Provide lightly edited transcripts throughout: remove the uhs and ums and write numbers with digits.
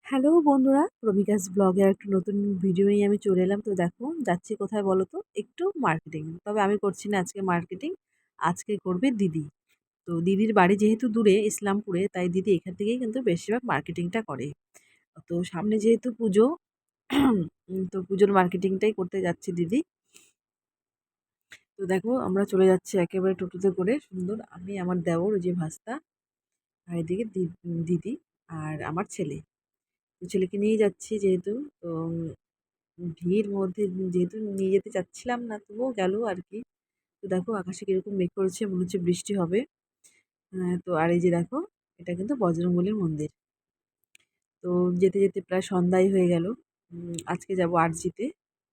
Hello বন্ধুরা, প্রমিকাস ব্লগে একটা নতুন ভিডিও নিয়ে আমি চলে এলাম। তো দেখো যাচ্ছি কোথায় বলো তো? একটু মার্কেটিং। তবে আমি করছি না আজকে মার্কেটিং, আজকে করবে দিদি। তো দিদির বাড়ি যেহেতু দূরে ইসলামপুরে, তাই দিদি এখান থেকেই কিন্তু বেশিরভাগ মার্কেটিংটা করে। তো সামনে যেহেতু পুজো, তো পুজোর মার্কেটিংটাই করতে যাচ্ছি দিদি। তো দেখো আমরা চলে যাচ্ছি একেবারে টোটোতে করে সুন্দর, আমি আমার দেওর যে ভাস্তা, আর এদিকে দিদি আর আমার ছেলে। তো ছেলেকে নিয়ে যাচ্ছি যেহেতু, তো ভিড় মধ্যে যেহেতু নিয়ে যেতে চাচ্ছিলাম না, তবুও গেল আর কি। তো দেখো আকাশে কিরকম মেঘ করেছে, মনে হচ্ছে বৃষ্টি হবে। তো আর এই যে দেখো, এটা কিন্তু বজরংবলীর মন্দির। তো যেতে যেতে প্রায় সন্ধ্যাই হয়ে গেল। আজকে যাব আরজিতে।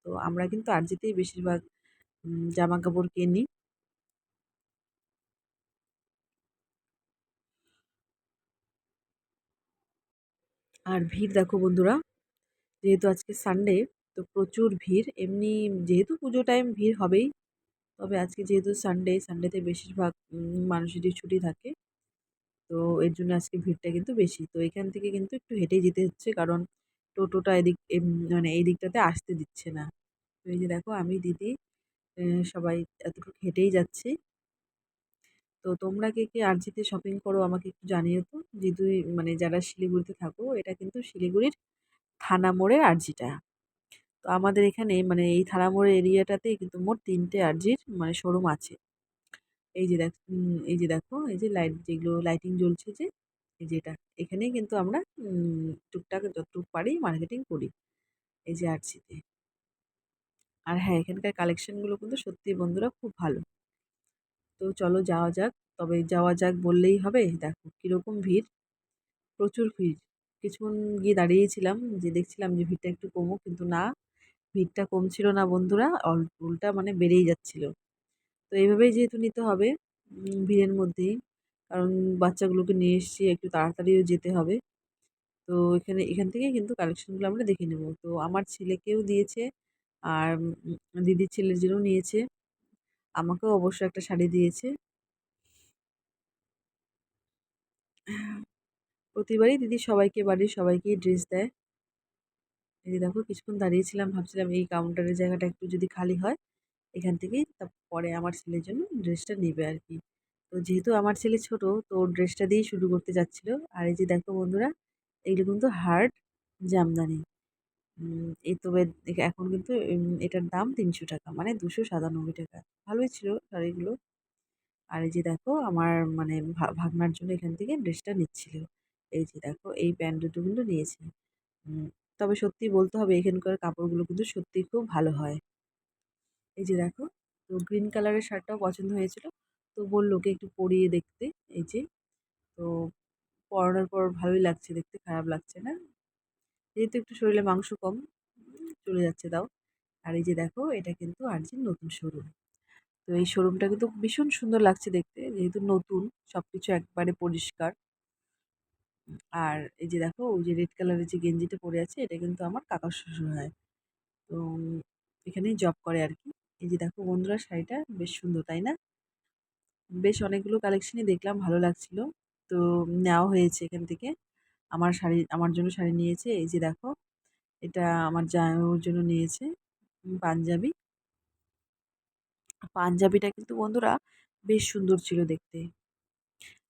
তো আমরা কিন্তু আরজিতেই বেশিরভাগ জামা কাপড় কিনি। আর ভিড় দেখো বন্ধুরা, যেহেতু আজকে সানডে, তো প্রচুর ভিড়। এমনি যেহেতু পুজো টাইম ভিড় হবেই, তবে আজকে যেহেতু সানডে, সানডেতে বেশিরভাগ মানুষেরই ছুটি থাকে। তো এর জন্য আজকে ভিড়টা কিন্তু বেশি। তো এখান থেকে কিন্তু একটু হেঁটেই যেতে হচ্ছে, কারণ টোটোটা মানে এই দিকটাতে আসতে দিচ্ছে না। তো এই যে দেখো আমি, দিদি, সবাই এতটুকু হেঁটেই যাচ্ছি। তো তোমরা কে কে আরজিতে শপিং করো আমাকে একটু জানিও তো। যেহেতু মানে যারা শিলিগুড়িতে থাকো, এটা কিন্তু শিলিগুড়ির থানা মোড়ের আরজিটা। তো আমাদের এখানে মানে এই থানা মোড়ের এরিয়াটাতেই কিন্তু মোট ৩টে আরজির মানে শোরুম আছে। এই যে দেখো, এই যে লাইট যেগুলো লাইটিং জ্বলছে যে, এই যে এটা, এখানেই কিন্তু আমরা টুকটাক যতটুকু পারি মার্কেটিং করি, এই যে আরজিতে। আর হ্যাঁ, এখানকার কালেকশনগুলো কিন্তু সত্যি বন্ধুরা খুব ভালো। তো চলো যাওয়া যাক। তবে যাওয়া যাক বললেই হবে? দেখো কিরকম ভিড়, প্রচুর ভিড়। কিছুক্ষণ গিয়ে দাঁড়িয়েছিলাম, যে দেখছিলাম যে ভিড়টা একটু কমুক, কিন্তু না, ভিড়টা কমছিল না বন্ধুরা, উল্টা মানে বেড়েই যাচ্ছিল। তো এইভাবেই যেহেতু নিতে হবে, ভিড়ের মধ্যেই, কারণ বাচ্চাগুলোকে নিয়ে এসেছি, একটু তাড়াতাড়িও যেতে হবে। তো এখান থেকেই কিন্তু কালেকশনগুলো আমরা দেখে নেব। তো আমার ছেলেকেও দিয়েছে, আর দিদির ছেলের জন্যও নিয়েছে, আমাকেও অবশ্য একটা শাড়ি দিয়েছে। প্রতিবারই দিদি সবাইকে, বাড়ির সবাইকেই ড্রেস দেয়। এই যে দেখো কিছুক্ষণ দাঁড়িয়েছিলাম, ভাবছিলাম এই কাউন্টারের জায়গাটা একটু যদি খালি হয়, এখান থেকেই তারপরে আমার ছেলের জন্য ড্রেসটা নেবে আর কি। তো যেহেতু আমার ছেলে ছোট, তো ওর ড্রেসটা দিয়েই শুরু করতে যাচ্ছিল। আর এই যে দেখো বন্ধুরা, এগুলো কিন্তু হার্ড জামদানি। এই তবে এখন কিন্তু এটার দাম ৩০০ টাকা, মানে ২৯৭ টাকা। ভালোই ছিল শাড়িগুলো। আর এই যে দেখো আমার মানে ভাগনার জন্য এখান থেকে ড্রেসটা নিচ্ছিল। এই যে দেখো এই প্যান্ট দুটো কিন্তু নিয়েছি। উম, তবে সত্যি বলতে হবে, এখানকার কাপড়গুলো কিন্তু সত্যি খুব ভালো হয়। এই যে দেখো, তো গ্রিন কালারের শার্টটাও পছন্দ হয়েছিল। তো বললো ওকে একটু পরিয়ে দেখতে। এই যে, তো পরানোর পর ভালোই লাগছে দেখতে, খারাপ লাগছে না। যেহেতু একটু শরীরে মাংস কম, চলে যাচ্ছে তাও। আর এই যে দেখো, এটা কিন্তু আরজির নতুন শোরুম। তো এই শোরুমটা কিন্তু ভীষণ সুন্দর লাগছে দেখতে, যেহেতু নতুন, সবকিছু একবারে পরিষ্কার। আর এই যে দেখো, ওই যে রেড কালারের যে গেঞ্জিটা পরে আছে, এটা কিন্তু আমার কাকার শ্বশুর হয়। তো এখানেই জব করে আর কি। এই যে দেখো বন্ধুরা, শাড়িটা বেশ সুন্দর, তাই না? বেশ অনেকগুলো কালেকশনই দেখলাম, ভালো লাগছিল। তো নেওয়া হয়েছে এখান থেকে। আমার জন্য শাড়ি নিয়েছে। এই যে দেখো, এটা আমার জামাইবাবুর জন্য নিয়েছে পাঞ্জাবি। পাঞ্জাবিটা কিন্তু বন্ধুরা বেশ সুন্দর ছিল দেখতে।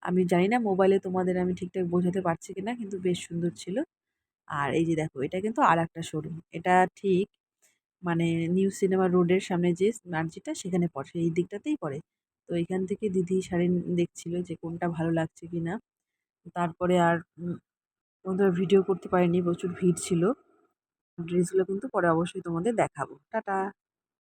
আমি জানি না মোবাইলে তোমাদের আমি ঠিকঠাক বোঝাতে পারছি কিনা, কিন্তু বেশ সুন্দর ছিল। আর এই যে দেখো, এটা কিন্তু আরেকটা শোরুম। এটা ঠিক মানে নিউ সিনেমা রোডের সামনে যে নার্জিটা, সেখানে পড়ে, সেই দিকটাতেই পড়ে। তো এখান থেকে দিদি শাড়ি দেখছিল যে কোনটা ভালো লাগছে কিনা। তারপরে আর তোমাদের ভিডিও করতে পারিনি, প্রচুর ভিড় ছিল। ড্রেসগুলো কিন্তু পরে অবশ্যই তোমাদের দেখাবো। টাটা।